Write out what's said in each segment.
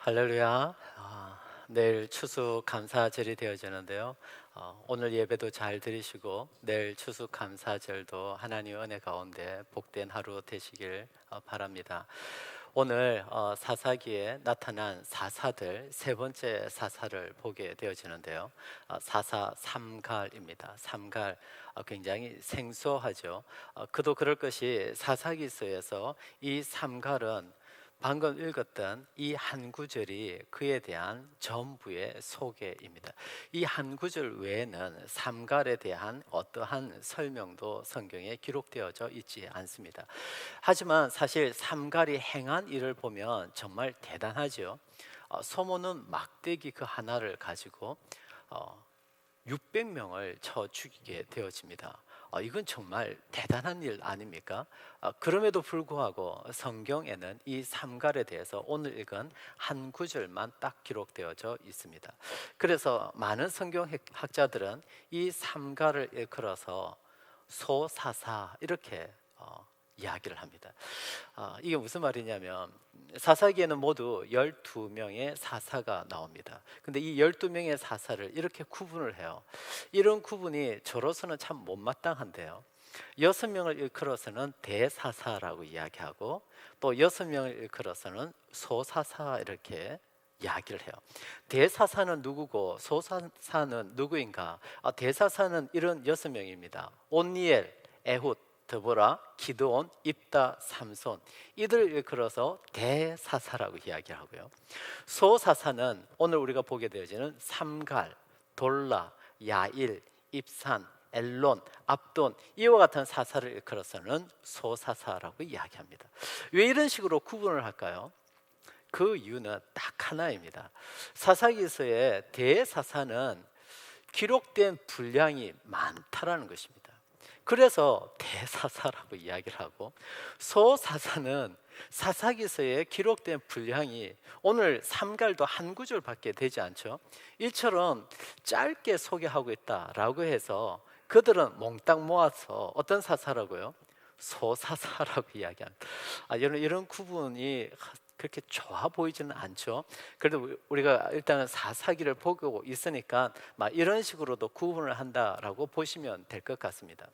할렐루야. 내일 추수 감사절이 되어지는데요. 오늘 예배도 잘 드리시고 내일 추수 감사절도 하나님 은혜 가운데 복된 하루 되시길 바랍니다. 오늘 사사기에 나타난 사사들 세 번째 사사를 보게 되어지는데요. 사사 삼갈입니다. 삼갈 굉장히 생소하죠. 그도 그럴 것이 사사기서에서 이 삼갈은 방금 읽었던 이 한 구절이 그에 대한 전부의 소개입니다. 이 한 구절 외에는 삼갈에 대한 어떠한 설명도 성경에 기록되어져 있지 않습니다. 하지만 사실 삼갈이 행한 일을 보면 정말 대단하죠. 소모는 막대기 그 하나를 가지고 600명을 쳐 죽이게 되어집니다. 이건 정말 대단한 일 아닙니까? 그럼에도 불구하고 성경에는 이 삼갈에 대해서 오늘 읽은 한 구절만 딱 기록되어져 있습니다. 그래서 많은 성경학자들은 이 삼갈을 일컬어서 소사사 이렇게 이야기를 합니다. 이게 무슨 말이냐면 사사기에는 모두 12명의 사사가 나옵니다. 근데 이 12명의 사사를 이렇게 구분을 해요. 이런 구분이 저로서는 참 못마땅한데요. 6명을 일컬어서는 대사사라고 이야기하고 또 6명을 일컬어서는 소사사 이렇게 이야기를 해요. 대사사는 누구고 소사사는 누구인가? 대사사는 이런 6명입니다. 온니엘, 에훗, 드보라, 기드온, 입다, 삼손 이들을 일컬어서 대사사라고 이야기하고요. 소사사는 오늘 우리가 보게 되어지는 삼갈, 돌라, 야일, 입산, 엘론, 압돈 이와 같은 사사를 일컬어서는 소사사라고 이야기합니다. 왜 이런 식으로 구분을 할까요? 그 이유는 딱 하나입니다. 사사기서의 대사사는 기록된 분량이 많다라는 것입니다. 그래서 대사사라고 이야기를 하고 소사사는 사사기서에 기록된 분량이 오늘 삼갈도 한 구절밖에 되지 않죠. 이처럼 짧게 소개하고 있다라고 해서 그들은 몽땅 모아서 어떤 사사라고요? 소사사라고 이야기합니다. 여러분 이런 구분이 그렇게 좋아 보이지는 않죠. 그래도 우리가 일단은 사사기를 보고 있으니까 막 이런 식으로도 구분을 한다라고 보시면 될 것 같습니다.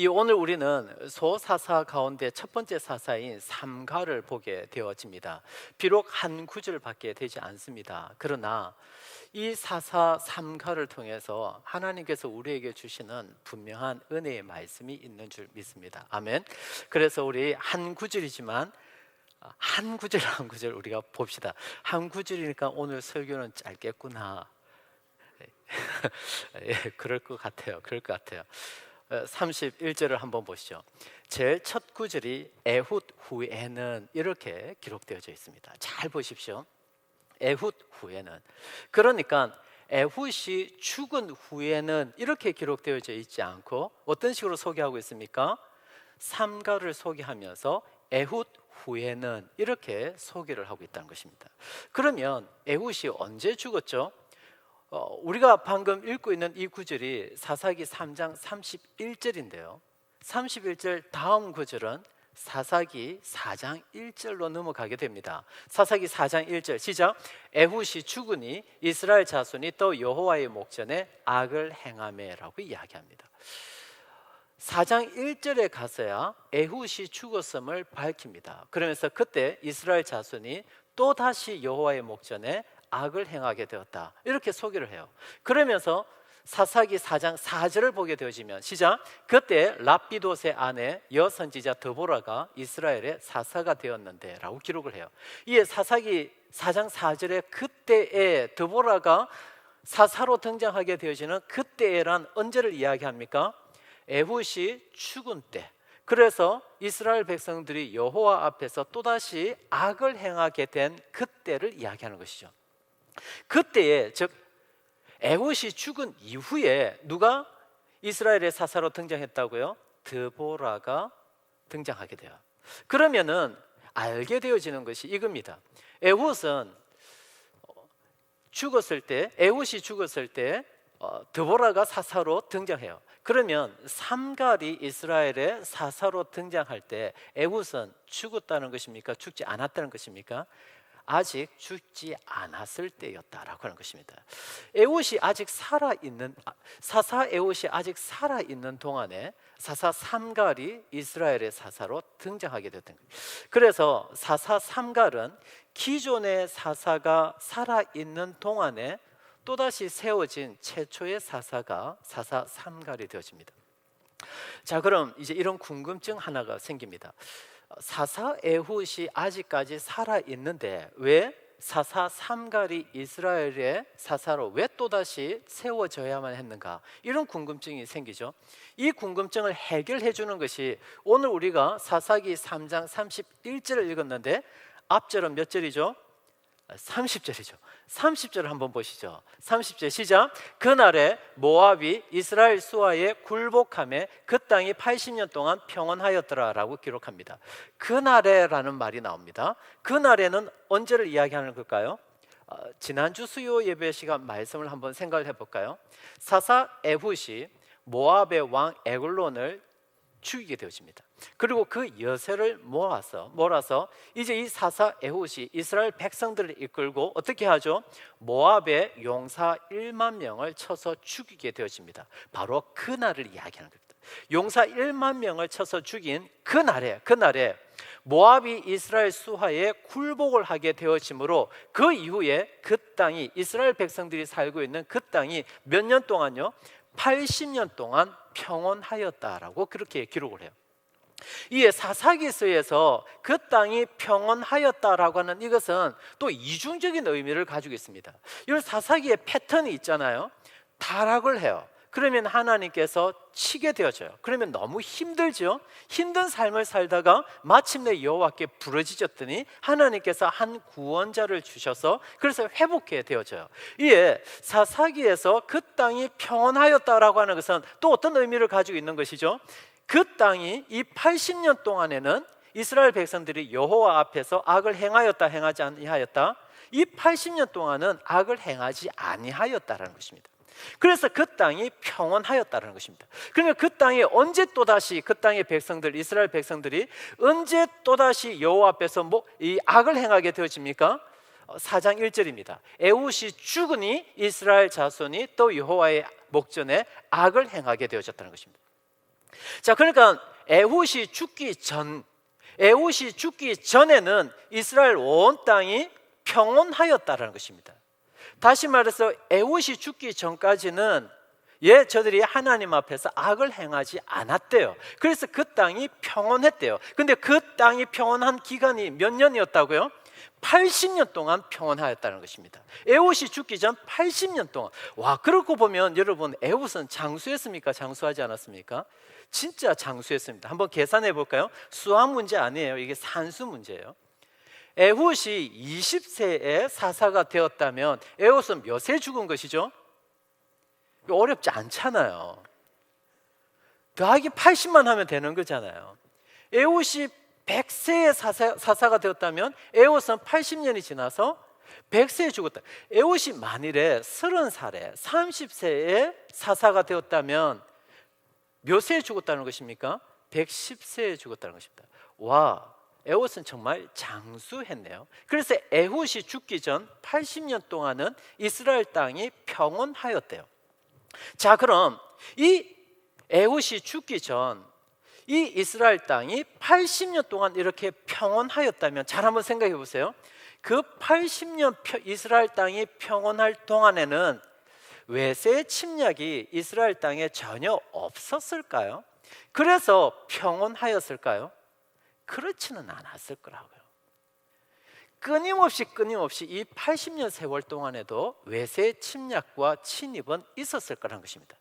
오늘 우리는 소사사 가운데 첫 번째 사사인 삼갈을 보게 되어집니다. 비록 한 구절밖에 되지 않습니다. 그러나 이 사사 삼갈을 통해서 하나님께서 우리에게 주시는 분명한 은혜의 말씀이 있는 줄 믿습니다. 아멘. 그래서 우리 한 구절이지만 한 구절 한 구절 우리가 봅시다. 한 구절이니까 오늘 설교는 짧겠구나. 예, 그럴 것 같아요. 31절을 한번 보시죠. 제일 첫 구절이 에훗 후에는 이렇게 기록되어져 있습니다. 잘 보십시오. 에훗 후에는, 그러니까 에훗이 죽은 후에는 이렇게 기록되어져 있지 않고 어떤 식으로 소개하고 있습니까? 삼갈을 소개하면서 에훗 후에는 이렇게 소개를 하고 있다는 것입니다. 그러면 에훗이 언제 죽었죠? 우리가 방금 읽고 있는 이 구절이 사사기 3장 31절인데요 31절 다음 구절은 사사기 4장 1절로 넘어가게 됩니다. 사사기 4장 1절 시작. 에훗이 죽으니 이스라엘 자손이 또 여호와의 목전에 악을 행하매라고 이야기합니다. 4장 1절에 가서야 에훗이 죽었음을 밝힙니다. 그러면서 그때 이스라엘 자손이 또다시 여호와의 목전에 악을 행하게 되었다 이렇게 소개를 해요. 그러면서 사사기 4장 4절을 보게 되어지면 시작. 그때 랍비돗의 아내 여선지자 드보라가 이스라엘의 사사가 되었는데 라고 기록을 해요. 이에 사사기 4장 4절에 그때에 드보라가 사사로 등장하게 되어지는 그때란 언제를 이야기합니까? 에훗이 죽은 때. 그래서 이스라엘 백성들이 여호와 앞에서 또다시 악을 행하게 된 그때를 이야기하는 것이죠. 그때에 즉 에훗이 죽은 이후에 누가 이스라엘의 사사로 등장했다고요? 드보라가 등장하게 돼요. 그러면은 알게 되어지는 것이 이겁니다. 에훗이 죽었을 때 드보라가 사사로 등장해요. 그러면 삼갈이 이스라엘의 사사로 등장할 때 에훗은 죽었다는 것입니까? 죽지 않았다는 것입니까? 아직 죽지 않았을 때였다라고 하는 것입니다. 에훗이 아직 살아있는, 사사 에훗이 아직 살아있는 동안에 사사 삼갈이 이스라엘의 사사로 등장하게 됐던 거예요. 그래서 사사 삼갈은 기존의 사사가 살아있는 동안에 또다시 세워진 최초의 사사가 사사 삼갈이 되어집니다. 자, 그럼 이제 이런 궁금증 하나가 생깁니다. 사사 에훗이 아직까지 살아있는데 왜 사사 삼갈이 이스라엘의 사사로 왜 또다시 세워져야만 했는가? 이런 궁금증이 생기죠. 이 궁금증을 해결해 주는 것이 오늘 우리가 사사기 3장 31절을 읽었는데 앞절은 몇 절이죠? 30절이죠. 30절을 한번 보시죠. 30절 시작. 그날에 모압이 이스라엘 수하에 굴복함에 그 땅이 80년 동안 평온하였더라라고 기록합니다. 그날에라는 말이 나옵니다. 그날에는 언제를 이야기하는 걸까요? 지난주 수요 예배 시간 말씀을 한번 생각을 해볼까요? 사사 에훗이 모압의 왕 에글론을 죽이게 되어집니다. 그리고 그 여세를 몰아서 이제 이 사사 에훗이 이스라엘 백성들을 이끌고 어떻게 하죠? 모압의 용사 1만 명을 쳐서 죽이게 되어집니다. 바로 그날을 이야기하는 겁니다. 용사 1만 명을 쳐서 죽인 그날에 모압이 이스라엘 수하에 굴복을 하게 되어지므로 그 이후에 그 땅이 이스라엘 백성들이 살고 있는 그 땅이 몇 년 동안요? 80년 동안 평온하였다라고 그렇게 기록을 해요. 이에 사사기서에서 그 땅이 평온하였다라고 하는 이것은 또 이중적인 의미를 가지고 있습니다. 이 사사기의 패턴이 있잖아요. 타락을 해요. 그러면 하나님께서 치게 되어져요. 그러면 너무 힘들죠. 힘든 삶을 살다가 마침내 여호와께 부르짖었더니 하나님께서 한 구원자를 주셔서 그래서 회복해 되어져요. 이에 사사기에서 그 땅이 평온하였다라고 하는 것은 또 어떤 의미를 가지고 있는 것이죠? 그 땅이 이 80년 동안에는 이스라엘 백성들이 여호와 앞에서 악을 행하였다 행하지 아니하였다, 이 80년 동안은 악을 행하지 아니하였다라는 것입니다. 그래서 그 땅이 평온하였다는 것입니다. 그러면 그 땅이 언제 또다시 그 땅의 백성들, 이스라엘 백성들이 언제 또다시 여호와 앞에서 이 악을 행하게 되어집니까? 4장 1절입니다. 에훗이 죽으니 이스라엘 자손이 또 여호와의 목전에 악을 행하게 되어졌다는 것입니다. 자, 그러니까 에훗이 죽기 전에는 이스라엘 온 땅이 평온하였다는 것입니다. 다시 말해서 에훗이 죽기 전까지는 저들이 하나님 앞에서 악을 행하지 않았대요. 그래서 그 땅이 평온했대요. 근데 그 땅이 평온한 기간이 몇 년이었다고요? 80년 동안 평온하였다는 것입니다. 에훗이 죽기 전 80년 동안. 와, 그렇고 보면 여러분, 에훗은 장수했습니까? 장수하지 않았습니까? 진짜 장수했습니다. 한번 계산해 볼까요? 수학 문제 아니에요. 이게 산수 문제예요. 에훗이 20세에 사사가 되었다면 에훗은 몇 세 죽은 것이죠? 어렵지 않잖아요. 더하기 80만 하면 되는 거잖아요. 에훗이 100세에 사사가 되었다면 에훗은 80년이 지나서 100세에 죽었다. 에훗이 만일에 30살에 30세에 사사가 되었다면 몇 세에 죽었다는 것입니까? 110세에 죽었다는 것입니다. 와, 에훗은 정말 장수했네요. 그래서 에훗이 죽기 전 80년 동안은 이스라엘 땅이 평온하였대요. 자, 그럼 이 에훗이 죽기 전 이 이스라엘 땅이 80년 동안 이렇게 평온하였다면 잘 한번 생각해 보세요. 그 80년 이스라엘 땅이 평온할 동안에는 외세 침략이 이스라엘 땅에 전혀 없었을까요? 그래서 평온하였을까요? 그렇지는 않았을 거라고요. 끊임없이 이 80년 세월 동안에도 외세 침략과 침입은 있었을 거라는 것입니다.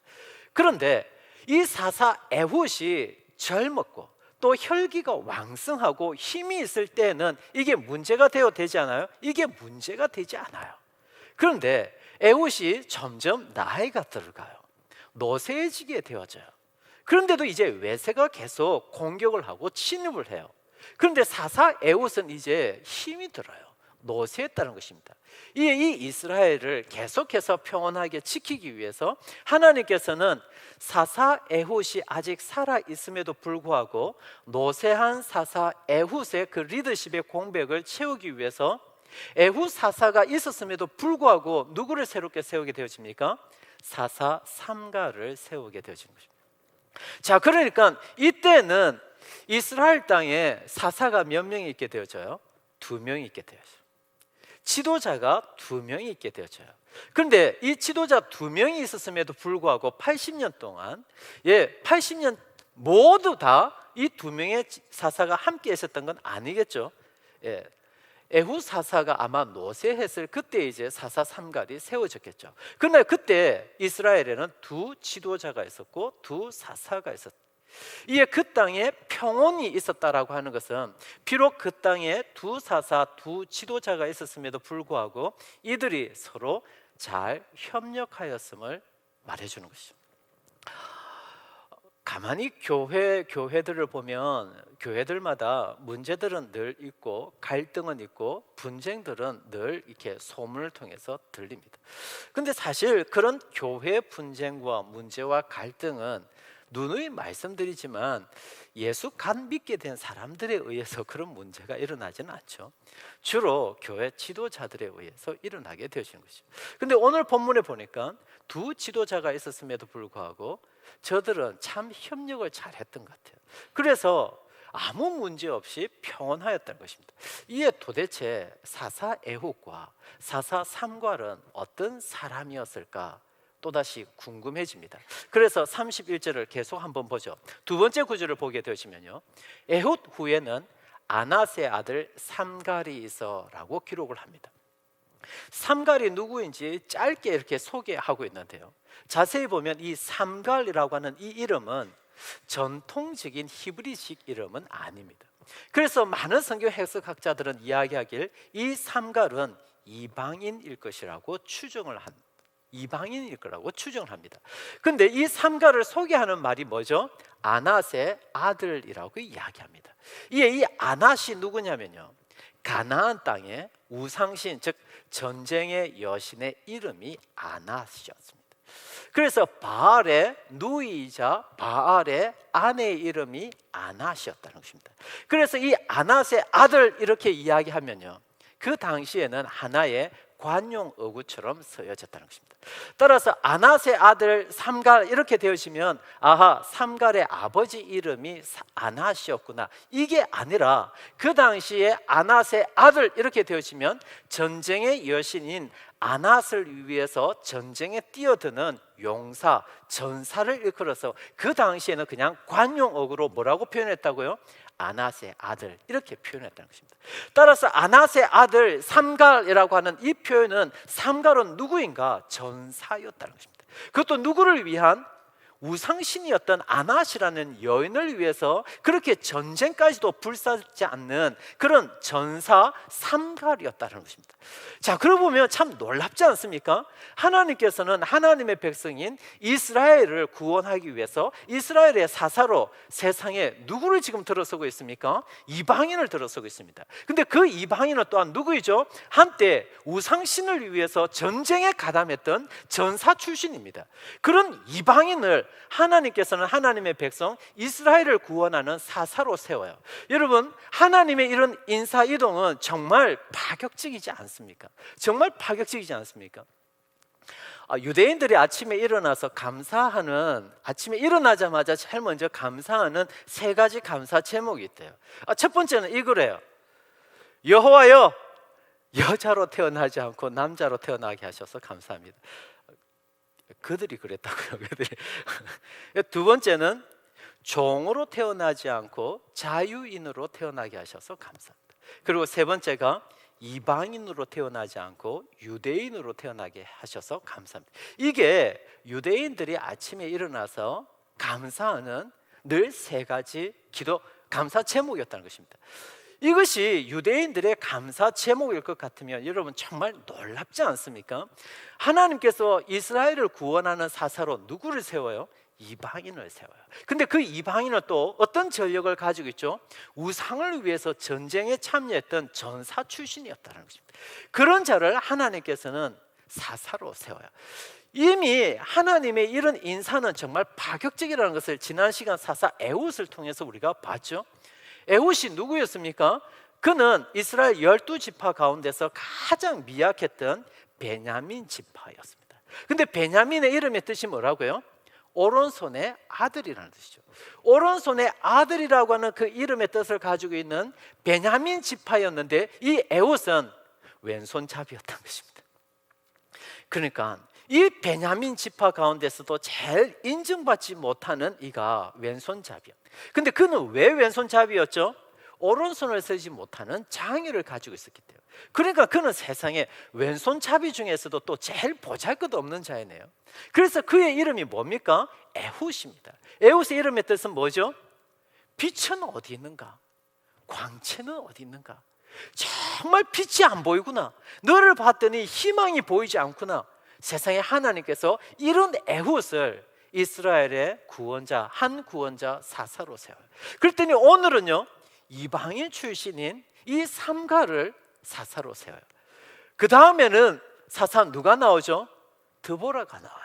그런데 이 사사 에훗이 젊었고 또 혈기가 왕성하고 힘이 있을 때는 이게 문제가 되지 않아요? 이게 문제가 되지 않아요. 그런데 에훗이 점점 나이가 들어가요. 노쇠해지게 되어져요. 그런데도 이제 외세가 계속 공격을 하고 침입을 해요. 그런데 사사 에훗은 이제 힘이 들어요. 노쇠했다는 것입니다. 이 이스라엘을 계속해서 평온하게 지키기 위해서 하나님께서는 사사 에훗이 아직 살아 있음에도 불구하고 노쇠한 사사 에훗의 그 리더십의 공백을 채우기 위해서 에훗 사사가 있었음에도 불구하고 누구를 새롭게 세우게 되어집니까? 사사 삼가를 세우게 되어지는 것입니다. 자, 그러니까 이때는 이스라엘 땅에 사사가 몇 명이 있게 되어져요? 2명이 있게 되어져요. 지도자가 2명이 있게 되어져요. 그런데 이 지도자 2명이 있었음에도 불구하고 80년 동안 80년 모두 다 이 2명의 사사가 함께 있었던 건 아니겠죠. 에훗 사사가 아마 노쇠했을 그때 이제 사사 삼갈이 세워졌겠죠. 그러나 그때 이스라엘에는 2 지도자가 있었고 2 사사가 있었다. 이에 그 땅에 평온이 있었다라고 하는 것은 비록 그 땅에 2 사사, 2 지도자가 있었음에도 불구하고 이들이 서로 잘 협력하였음을 말해주는 것이죠. 가만히 교회들을 보면 교회들마다 문제들은 늘 있고 갈등은 있고 분쟁들은 늘 이렇게 소문을 통해서 들립니다. 근데 사실 그런 교회 분쟁과 문제와 갈등은 누누이 말씀드리지만 예수 간 믿게 된 사람들에 의해서 그런 문제가 일어나지는 않죠. 주로 교회 지도자들에 의해서 일어나게 되어지는 것이죠. 근데 오늘 본문에 보니까 2 지도자가 있었음에도 불구하고 저들은 참 협력을 잘했던 것 같아요. 그래서 아무 문제 없이 평온하였다는 것입니다. 이에 도대체 사사 에훗과 사사 삼갈은 어떤 사람이었을까? 또다시 궁금해집니다. 그래서 31절을 계속 한번 보죠. 두 번째 구절을 보게 되시면요, 에훗 후에는 아낫의 아들 삼갈이 있어라고 기록을 합니다. 삼갈이 누구인지 짧게 이렇게 소개하고 있는데요, 자세히 보면 이 삼갈이라고 하는 이 이름은 전통적인 히브리식 이름은 아닙니다. 그래서 많은 성경 해석학자들은 이야기하길 이 삼갈은 이방인일 것이라고 추정을 합니다. 이방인일 거라고 추정을 합니다. 그런데 이 삼갈을 소개하는 말이 뭐죠? 아낫의 아들이라고 이야기합니다. 이 아낫이 누구냐면요, 가나안 땅의 우상신, 즉 전쟁의 여신의 이름이 아낫이었습니다. 그래서 바알의 누이이자 바알의 아내의 이름이 아낫이었다는 것입니다. 그래서 이 아낫의 아들 이렇게 이야기하면요, 그 당시에는 하나의 관용 어구처럼 쓰여졌다는 것입니다. 따라서 아낫의 아들 삼갈 이렇게 되어지면 아하, 삼갈의 아버지 이름이 아낫이었구나, 이게 아니라 그 당시에 아낫의 아들 이렇게 되어지면 전쟁의 여신인 아낫을 위해서 전쟁에 뛰어드는 용사, 전사를 일컬어서 그 당시에는 그냥 관용어구로 뭐라고 표현했다고요? 아낫의 아들 이렇게 표현했다는 것입니다. 따라서 아낫의 아들 삼갈이라고 하는 이 표현은 삼갈은 누구인가? 전사였다는 것입니다. 그것도 누구를 위한? 우상신이었던 아낫이라는 여인을 위해서 그렇게 전쟁까지도 불사지 않는 그런 전사 삼갈이었다는 것입니다. 자, 그러고 보면 참 놀랍지 않습니까? 하나님께서는 하나님의 백성인 이스라엘을 구원하기 위해서 이스라엘의 사사로 세상에 누구를 지금 들어서고 있습니까? 이방인을 들어서고 있습니다. 근데 그 이방인은 또한 누구이죠? 한때 우상신을 위해서 전쟁에 가담했던 전사 출신입니다. 그런 이방인을 하나님께서는 하나님의 백성 이스라엘을 구원하는 사사로 세워요. 여러분, 하나님의 이런 인사이동은 정말 파격적이지 않습니까? 정말 파격적이지 않습니까? 유대인들이 아침에 일어나서 감사하는, 아침에 일어나자마자 제일 먼저 감사하는 3가지 감사 제목이 있대요. 첫 번째는 이거래요. 여호와여, 여자로 태어나지 않고 남자로 태어나게 하셔서 감사합니다. 그들이 그랬다고요. 그들이. 두 번째는 종으로 태어나지 않고 자유인으로 태어나게 하셔서 감사합니다. 그리고 세 번째가 이방인으로 태어나지 않고 유대인으로 태어나게 하셔서 감사합니다. 이게 유대인들이 아침에 일어나서 감사하는 늘 3가지 기도 감사 제목이었다는 것입니다. 이것이 유대인들의 감사 제목일 것 같으면 여러분 정말 놀랍지 않습니까? 하나님께서 이스라엘을 구원하는 사사로 누구를 세워요? 이방인을 세워요. 근데 그 이방인은 또 어떤 전력을 가지고 있죠? 우상을 위해서 전쟁에 참여했던 전사 출신이었다는 것입니다. 그런 자를 하나님께서는 사사로 세워요. 이미 하나님의 이런 인사는 정말 파격적이라는 것을 지난 시간 사사 에훗을 통해서 우리가 봤죠. 에훗이 누구였습니까? 그는 이스라엘 12지파 가운데서 가장 미약했던 베냐민 지파였습니다. 근데 베냐민의 이름의 뜻이 뭐라고요? 오른손의 아들이라는 뜻이죠. 오른손의 아들이라고 하는 그 이름의 뜻을 가지고 있는 베냐민 지파였는데, 이 에훗은 왼손잡이였던 것입니다. 그러니까 이 베냐민 지파 가운데서도 제일 인정받지 못하는 이가 왼손잡이야. 근데 그는 왜 왼손잡이였죠? 오른손을 쓰지 못하는 장애를 가지고 있었기 때문에. 그러니까 그는 세상에 왼손잡이 중에서도 또 제일 보잘것없는 자이네요. 그래서 그의 이름이 뭡니까? 에훗입니다. 에훗의 이름의 뜻은 뭐죠? 빛은 어디 있는가? 광채는 어디 있는가? 정말 빛이 안 보이구나. 너를 봤더니 희망이 보이지 않구나. 세상에 하나님께서 이런 에훗을 이스라엘의 구원자, 한 구원자 사사로 세워요. 그랬더니 오늘은요, 이방인 출신인 이 삼가를 사사로 세워요. 그 다음에는 사사 누가 나오죠? 드보라가 나와요.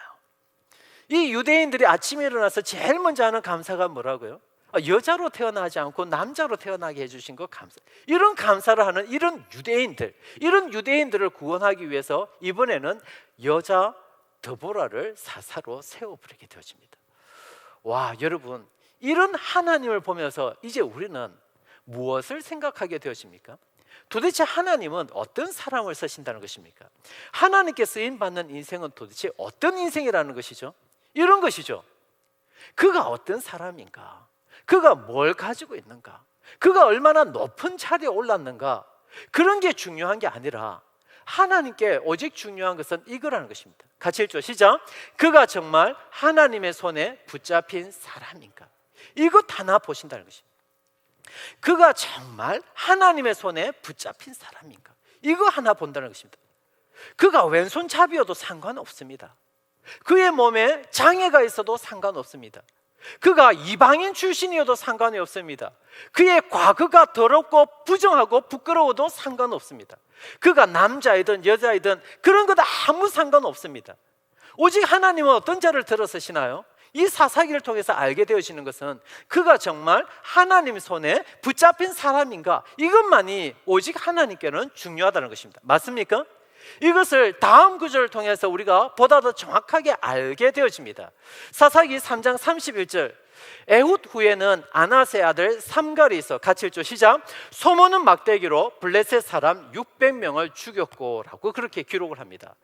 이 유대인들이 아침에 일어나서 제일 먼저 하는 감사가 뭐라고요? 여자로 태어나지 않고 남자로 태어나게 해주신 것 감사. 이런 감사를 하는 이런 유대인들을 구원하기 위해서 이번에는 여자 드보라를 사사로 세워버리게 되어집니다. 와, 여러분, 이런 하나님을 보면서 이제 우리는 무엇을 생각하게 되어집니까? 도대체 하나님은 어떤 사람을 쓰신다는 것입니까? 하나님께 쓰임받는 인생은 도대체 어떤 인생이라는 것이죠? 이런 것이죠. 그가 어떤 사람인가? 그가 뭘 가지고 있는가? 그가 얼마나 높은 자리에 올랐는가? 그런 게 중요한 게 아니라 하나님께 오직 중요한 것은 이거라는 것입니다. 같이 읽죠. 시작. 그가 정말 하나님의 손에 붙잡힌 사람인가? 이것 하나 보신다는 것입니다. 그가 정말 하나님의 손에 붙잡힌 사람인가? 이거 하나 본다는 것입니다. 그가 왼손잡이여도 상관없습니다. 그의 몸에 장애가 있어도 상관없습니다. 그가 이방인 출신이어도 상관이 없습니다. 그의 과거가 더럽고 부정하고 부끄러워도 상관없습니다. 그가 남자이든 여자이든 그런 것 아무 상관없습니다. 오직 하나님은 어떤 자를 들어서시나요? 이 사사기를 통해서 알게 되어지는 것은 그가 정말 하나님 손에 붙잡힌 사람인가, 이것만이 오직 하나님께는 중요하다는 것입니다. 맞습니까? 이것을 다음 구절을 통해서 우리가 보다 더 정확하게 알게 되어집니다. 사사기 3장 31절, 에훗 후에는 아나세 아들 삼갈이 있어. 같이 읽죠. 시작. 소모는 막대기로 블레셋 사람 600명을 죽였고 라고 그렇게 기록을 합니다.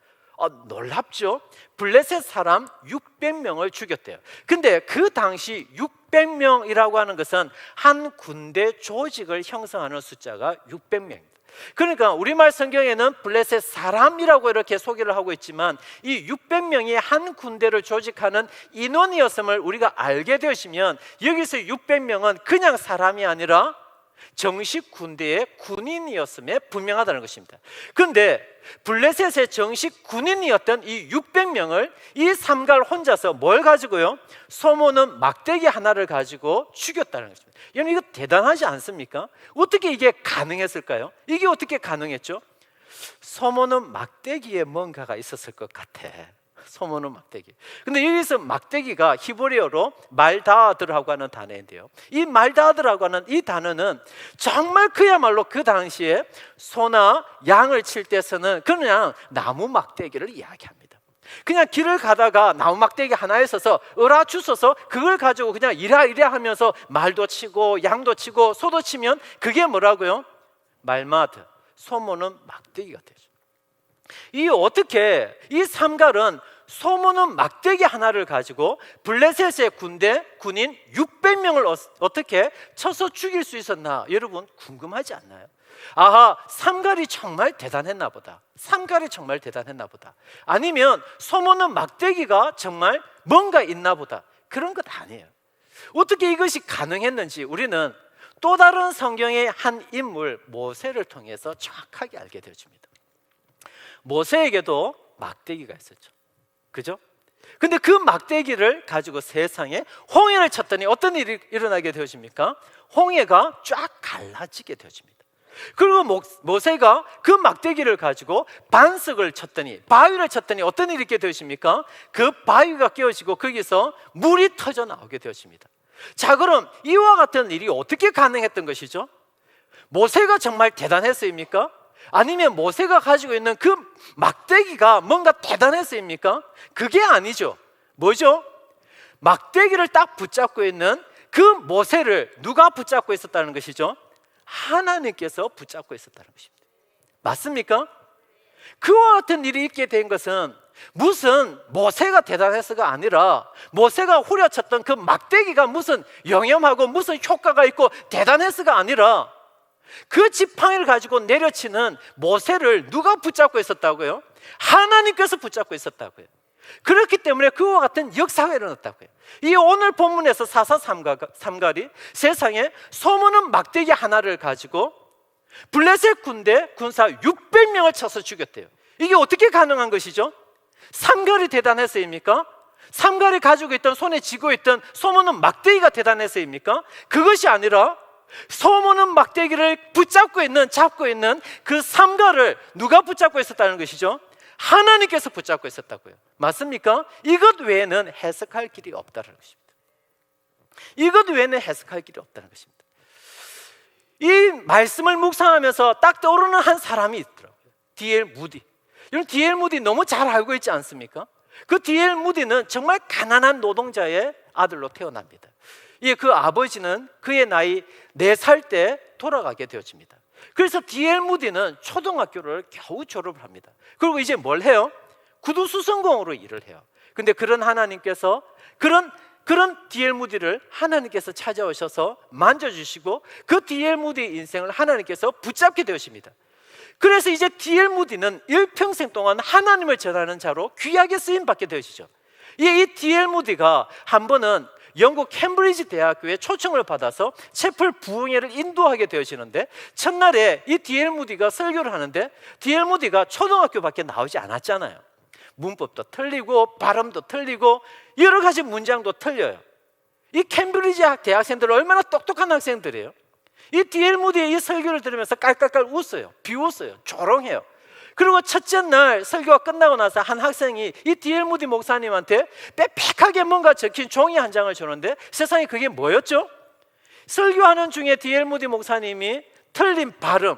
놀랍죠? 블레셋 사람 600명을 죽였대요. 근데 그 당시 600명이라고 하는 것은 한 군대 조직을 형성하는 숫자가 600명입니다. 그러니까 우리말 성경에는 블레셋 사람이라고 이렇게 소개를 하고 있지만 이 600명이 한 군대를 조직하는 인원이었음을 우리가 알게 되시면 여기서 600명은 그냥 사람이 아니라 정식 군대의 군인이었음에 분명하다는 것입니다. 그런데 블레셋의 정식 군인이었던 이 600명을 이 삼갈 혼자서 뭘 가지고요? 소모는 막대기 하나를 가지고 죽였다는 것입니다. 여러분, 이거 대단하지 않습니까? 어떻게 이게 가능했을까요? 이게 어떻게 가능했죠? 소모는 막대기에 뭔가가 있었을 것 같아. 소모는 막대기. 근데 여기서 막대기가 히브리어로 말다드라고 하는 단어인데요, 이 말다드라고 하는 이 단어는 정말 그야말로 그 당시에 소나 양을 칠 때 쓰는 그냥 나무 막대기를 이야기합니다. 그냥 길을 가다가 나무 막대기 하나에 서서 으라 주워서 그걸 가지고 그냥 이랴이랴 하면서 말도 치고 양도 치고 소도 치면 그게 뭐라고요? 말마드, 소모는 막대기가 되죠. 이 어떻게 이 삼갈은 소모는 막대기 하나를 가지고 블레셋의 군인 600명을 어떻게 쳐서 죽일 수 있었나? 여러분 궁금하지 않나요? 아하, 삼갈이 정말 대단했나 보다. 삼갈이 정말 대단했나 보다. 아니면 소모는 막대기가 정말 뭔가 있나 보다. 그런 것 아니에요. 어떻게 이것이 가능했는지 우리는 또 다른 성경의 한 인물 모세를 통해서 정확하게 알게 되어집니다. 모세에게도 막대기가 있었죠. 그죠? 근데 그 막대기를 가지고 세상에 홍해를 쳤더니 어떤 일이 일어나게 되어집니까? 홍해가 쫙 갈라지게 되어집니다. 그리고 모세가 그 막대기를 가지고 반석을 쳤더니, 바위를 쳤더니 어떤 일이 있게 되어집니까? 그 바위가 깨어지고 거기서 물이 터져 나오게 되어집니다. 자, 그럼 이와 같은 일이 어떻게 가능했던 것이죠? 모세가 정말 대단했습니까? 아니면 모세가 가지고 있는 그 막대기가 뭔가 대단했습니까? 그게 아니죠. 뭐죠? 막대기를 딱 붙잡고 있는 그 모세를 누가 붙잡고 있었다는 것이죠? 하나님께서 붙잡고 있었다는 것입니다. 맞습니까? 그와 같은 일이 있게 된 것은 무슨 모세가 대단해서가 아니라 모세가 후려쳤던 그 막대기가 무슨 영험하고 무슨 효과가 있고 대단해서가 아니라 그 지팡이를 가지고 내려치는 모세를 누가 붙잡고 있었다고요? 하나님께서 붙잡고 있었다고요. 그렇기 때문에 그와 같은 역사가 일어났다고요. 이 오늘 본문에서 사사삼갈이 세상에 소모는 막대기 하나를 가지고 블레셋 군사 600명을 쳐서 죽였대요. 이게 어떻게 가능한 것이죠? 삼갈이 대단해서입니까? 삼갈이 가지고 있던, 손에 쥐고 있던 소모는 막대기가 대단해서입니까? 그것이 아니라 소모는 막대기를 잡고 있는 그 삼갈을 누가 붙잡고 있었다는 것이죠? 하나님께서 붙잡고 있었다고요. 맞습니까? 이것 외에는 해석할 길이 없다는 것입니다. 이것 외에는 해석할 길이 없다는 것입니다. 이 말씀을 묵상하면서 딱 떠오르는 한 사람이 있더라고요. D.L. 무디. 여러분, D.L. 무디 너무 잘 알고 있지 않습니까? 그 D.L. 무디는 정말 가난한 노동자의 아들로 태어납니다. 그 아버지는 그의 나이 4살 때 돌아가게 되어집니다. 그래서 D.L. 무디는 초등학교를 겨우 졸업을 합니다. 그리고 이제 뭘 해요? 구두 수선공으로 일을 해요. 근데 그런 하나님께서 그런 D.L. 무디를 하나님께서 찾아오셔서 만져주시고 그 D.L. 무디의 인생을 하나님께서 붙잡게 되십니다. 그래서 이제 D.L. 무디는 일평생 동안 하나님을 전하는 자로 귀하게 쓰임받게 되시죠. 이 D.L. 무디가 한 번은 영국 캠브리지 대학교에 초청을 받아서 채플 부흥회를 인도하게 되어지는데, 첫날에 이 D.L. 무디가 설교를 하는데 D.L. 무디가 초등학교밖에 나오지 않았잖아요. 문법도 틀리고 발음도 틀리고 여러 가지 문장도 틀려요. 이 캠브리지 대학생들은 얼마나 똑똑한 학생들이에요. 이 D.L. 무디의 이 설교를 들으면서 깔깔깔 웃어요. 비웃어요. 조롱해요. 그리고 첫째 날 설교가 끝나고 나서 한 학생이 이 D.L. 무디 목사님한테 빽빽하게 뭔가 적힌 종이 한 장을 주는데, 세상에 그게 뭐였죠? 설교하는 중에 D.L. 무디 목사님이 틀린 발음,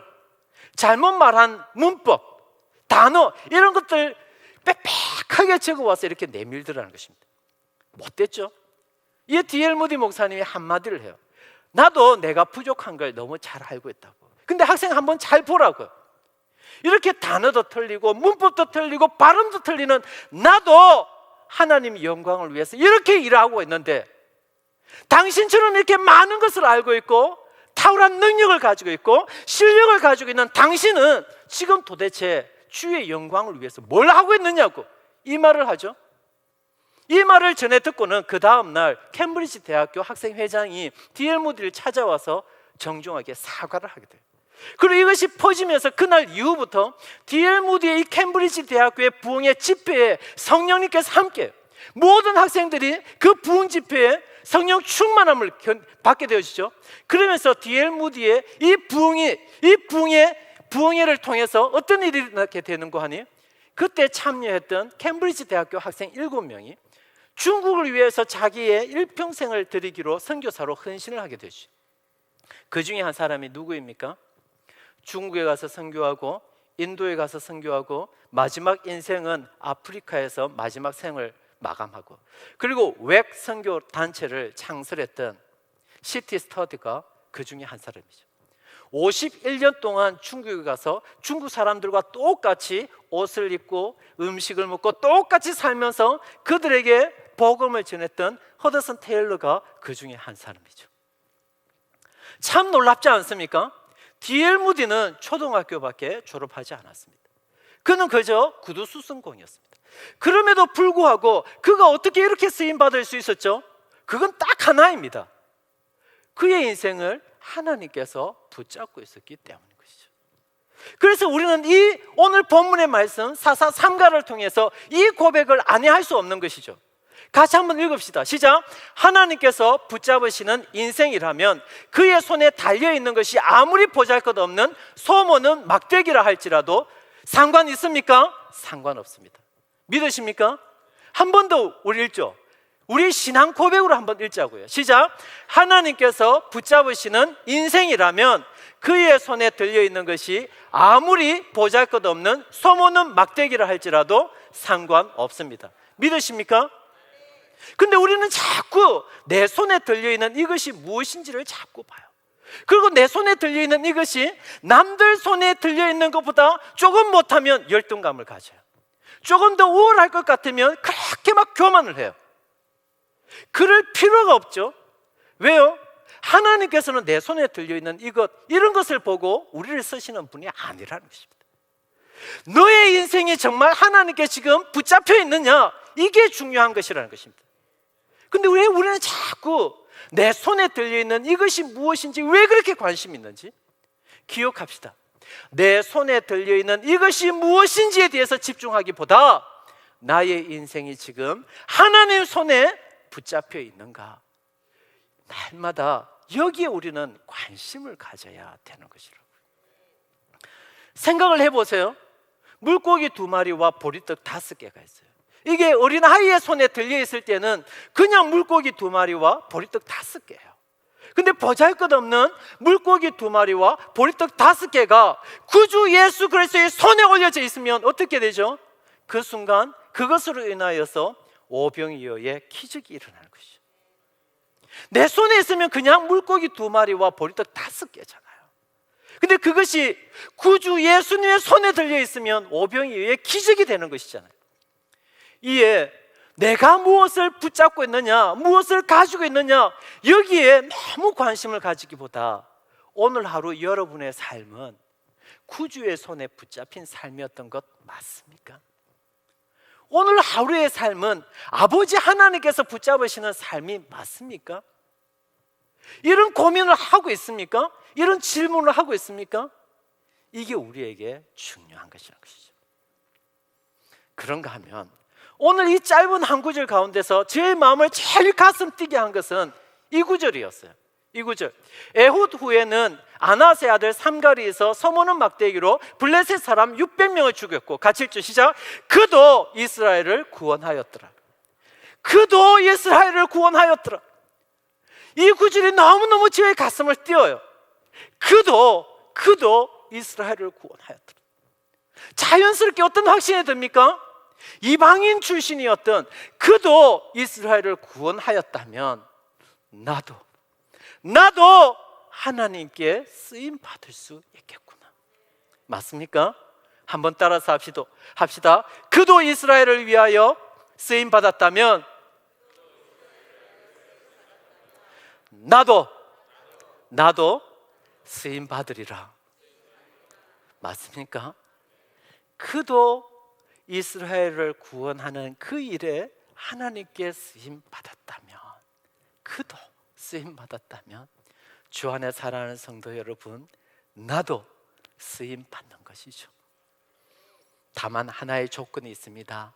잘못 말한 문법, 단어 이런 것들 빽빽하게 적어와서 이렇게 내밀더라는 것입니다. 못됐죠? 이 D.L. 무디 목사님이 한마디를 해요. 나도 내가 부족한 걸 너무 잘 알고 있다고. 근데 학생 한번 잘 보라고요. 이렇게 단어도 틀리고 문법도 틀리고 발음도 틀리는 나도 하나님의 영광을 위해서 이렇게 일하고 있는데, 당신처럼 이렇게 많은 것을 알고 있고 탁월한 능력을 가지고 있고 실력을 가지고 있는 당신은 지금 도대체 주의 영광을 위해서 뭘 하고 있느냐고 이 말을 하죠. 이 말을 전해 듣고는 그 다음 날 캠브리지 대학교 학생회장이 D.L. 무디를 찾아와서 정중하게 사과를 하게 돼요. 그리고 이것이 퍼지면서 그날 이후부터 D.L. 무디의 이 캠브리지 대학교의 부흥회 집회에 성령님께서 함께 모든 학생들이 그 부흥 집회에 성령 충만함을 받게 되어지죠. 그러면서 D.L. 무디의 이 부흥회를 통해서 어떤 일이 일어나게 되는가 하니, 그때 참여했던 캠브리지 대학교 학생 7명이 중국을 위해서 자기의 일평생을 드리기로 선교사로 헌신을 하게 되죠. 그 중에 한 사람이 누구입니까? 중국에 가서 선교하고 인도에 가서 선교하고 마지막 인생은 아프리카에서 마지막 생을 마감하고, 그리고 웩 선교 단체를 창설했던 시티 스터디가 그 중에 한 사람이죠. 51년 동안 중국에 가서 중국 사람들과 똑같이 옷을 입고 음식을 먹고 똑같이 살면서 그들에게 복음을 전했던 허더슨 테일러가 그 중에 한 사람이죠. 참 놀랍지 않습니까? D.L. 무디는 초등학교밖에 졸업하지 않았습니다. 그는 그저 구두 수선공이었습니다. 그럼에도 불구하고 그가 어떻게 이렇게 쓰임받을 수 있었죠? 그건 딱 하나입니다. 그의 인생을 하나님께서 붙잡고 있었기 때문인 것이죠. 그래서 우리는 이 오늘 본문의 말씀 사사삼갈을 통해서 이 고백을 아니할 수 없는 것이죠. 같이 한번 읽읍시다. 시작. 하나님께서 붙잡으시는 인생이라면 그의 손에 달려있는 것이 아무리 보잘것없는 소모는 막대기라 할지라도 상관 있습니까? 상관없습니다. 믿으십니까? 한 번 더 우리 읽죠. 우리 신앙 고백으로 한번 읽자고요. 시작. 하나님께서 붙잡으시는 인생이라면 그의 손에 들려있는 것이 아무리 보잘것없는 소모는 막대기라 할지라도 상관없습니다. 믿으십니까? 근데 우리는 자꾸 내 손에 들려있는 이것이 무엇인지를 자꾸 봐요. 그리고 내 손에 들려있는 이것이 남들 손에 들려있는 것보다 조금 못하면 열등감을 가져요. 조금 더 우월할 것 같으면 그렇게 막 교만을 해요. 그럴 필요가 없죠. 왜요? 하나님께서는 내 손에 들려있는 이런 것을 보고 우리를 쓰시는 분이 아니라는 것입니다. 너의 인생이 정말 하나님께 지금 붙잡혀 있느냐, 이게 중요한 것이라는 것입니다. 근데 왜 우리는 자꾸 내 손에 들려있는 이것이 무엇인지, 왜 그렇게 관심이 있는지 기억합시다. 내 손에 들려있는 이것이 무엇인지에 대해서 집중하기보다 나의 인생이 지금 하나님 손에 붙잡혀 있는가, 날마다 여기에 우리는 관심을 가져야 되는 것이라고요. 생각을 해보세요. 물고기 2마리와 보리떡 5개가 있어요. 이게 어린아이의 손에 들려있을 때는 그냥 물고기 2마리와 보리떡 5개예요. 근데 보잘것없는 물고기 2마리와 보리떡 5개가 구주 예수 그리스도의 손에 올려져 있으면 어떻게 되죠? 그 순간 그것으로 인하여서 오병이어의 기적이 일어나는 것이죠. 내 손에 있으면 그냥 물고기 2마리와 보리떡 5개잖아요. 근데 그것이 구주 예수님의 손에 들려 있으면 오병이어의 기적이 되는 것이잖아요. 이에 내가 무엇을 붙잡고 있느냐, 무엇을 가지고 있느냐, 여기에 너무 관심을 가지기보다 오늘 하루 여러분의 삶은 구주의 손에 붙잡힌 삶이었던 것 맞습니까? 오늘 하루의 삶은 아버지 하나님께서 붙잡으시는 삶이 맞습니까? 이런 고민을 하고 있습니까? 이런 질문을 하고 있습니까? 이게 우리에게 중요한 것이라는 것이죠. 그런가 하면 오늘 이 짧은 한 구절 가운데서 제 마음을 제일 가슴 뛰게 한 것은 이 구절이었어요. 이 구절. 에훗 후에는 아나세 아들 삼가리에서 서모는 막대기로 블레셋 사람 600명을 죽였고, 같이 읽죠. 시작. 그도 이스라엘을 구원하였더라. 그도 이스라엘을 구원하였더라. 이 구절이 너무너무 제 가슴을 띄어요. 그도 이스라엘을 구원하였더라. 자연스럽게 어떤 확신이 듭니까? 이방인 출신이었던 그도 이스라엘을 구원하였다면 나도 하나님께 쓰임 받을 수 있겠구나. 맞습니까? 한번 따라서 합시다. 그도 이스라엘을 위하여 쓰임 받았다면 나도 쓰임 받으리라. 맞습니까? 그도 이스라엘을 구원하는 그 일에 하나님께 쓰임 받았다면, 그도 쓰임 받았다면 주 안에 사랑하는 성도 여러분, 나도 쓰임 받는 것이죠. 다만 하나의 조건이 있습니다.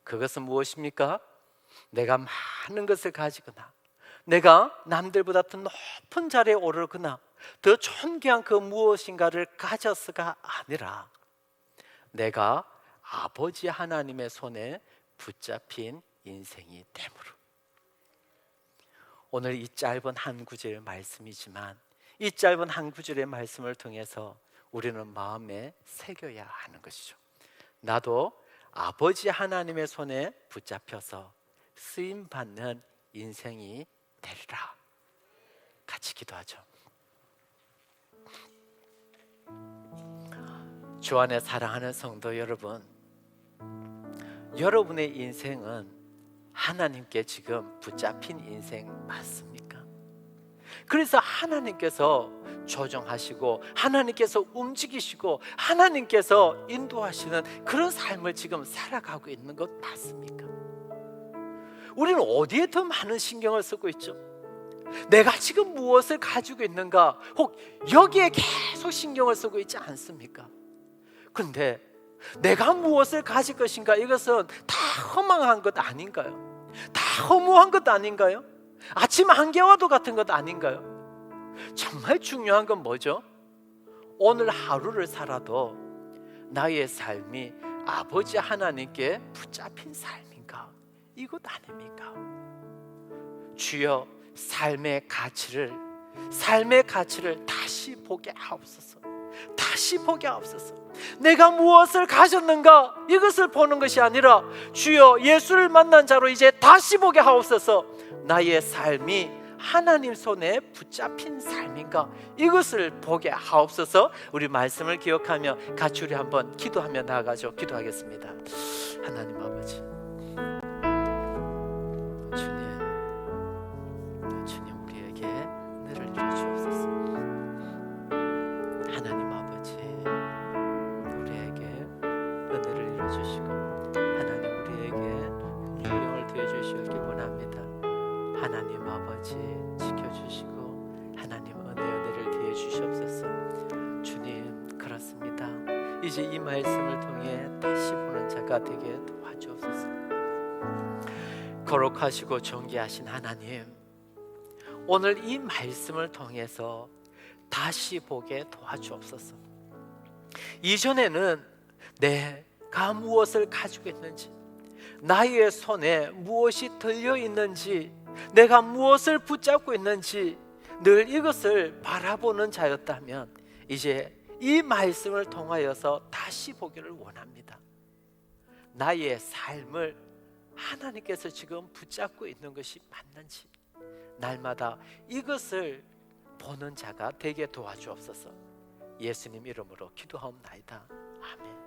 그것은 무엇입니까? 내가 많은 것을 가지거나 내가 남들보다 더 높은 자리에 오르거나 더 존귀한 그 무엇인가를 가져서가 아니라 내가 아버지 하나님의 손에 붙잡힌 인생이 되므로. 오늘 이 짧은 한 구절의 말씀이지만 이 짧은 한 구절의 말씀을 통해서 우리는 마음에 새겨야 하는 것이죠. 나도 아버지 하나님의 손에 붙잡혀서 쓰임받는 인생이 되리라. 같이 기도하죠. 주 안에 사랑하는 성도 여러분, 여러분의 인생은 하나님께 지금 붙잡힌 인생 맞습니까? 그래서 하나님께서 조정하시고 하나님께서 움직이시고 하나님께서 인도하시는 그런 삶을 지금 살아가고 있는 것 맞습니까? 우리는 어디에 더 많은 신경을 쓰고 있죠? 내가 지금 무엇을 가지고 있는가, 혹 여기에 계속 신경을 쓰고 있지 않습니까? 그런데 내가 무엇을 가질 것인가, 이것은 다 허망한 것 아닌가요? 다 허무한 것 아닌가요? 아침 안개와도 같은 것 아닌가요? 정말 중요한 건 뭐죠? 오늘 하루를 살아도 나의 삶이 아버지 하나님께 붙잡힌 삶인가? 이것 아닙니까? 주여, 삶의 가치를 삶의 가치를 다시 보게 하옵소서. 다시 보게 하옵소서. 내가 무엇을 가졌는가 이것을 보는 것이 아니라 주여 예수를 만난 자로 이제 다시 보게 하옵소서. 나의 삶이 하나님 손에 붙잡힌 삶인가 이것을 보게 하옵소서. 우리 말씀을 기억하며 같이 우리 한번 기도하며 나아가죠. 기도하겠습니다. 하나님 아버지, 주님 우리에게 은혜를 이루어 주옵소서. 하나님 아버지, 우리에게 은혜를 이루어 주시고 하나님 우리에게 유용을 되어 주시길 원합니다. 하나님 아버지 지켜주시고 하나님 은혜를 더해 주시옵소서. 주님 그렇습니다. 이제 이 말씀을 통해 다시 보는 자가 되게 도와주옵소서. 거룩하시고 존귀하신 하나님, 오늘 이 말씀을 통해서 다시 보게 도와주옵소서. 이전에는 내가 무엇을 가지고 있는지, 나의 손에 무엇이 들려 있는지, 내가 무엇을 붙잡고 있는지 늘 이것을 바라보는 자였다면 이제 이 말씀을 통하여서 다시 보기를 원합니다. 나의 삶을 하나님께서 지금 붙잡고 있는 것이 맞는지 날마다 이것을 보는 자가 되게 도와주옵소서. 예수님 이름으로 기도하옵나이다. 아멘.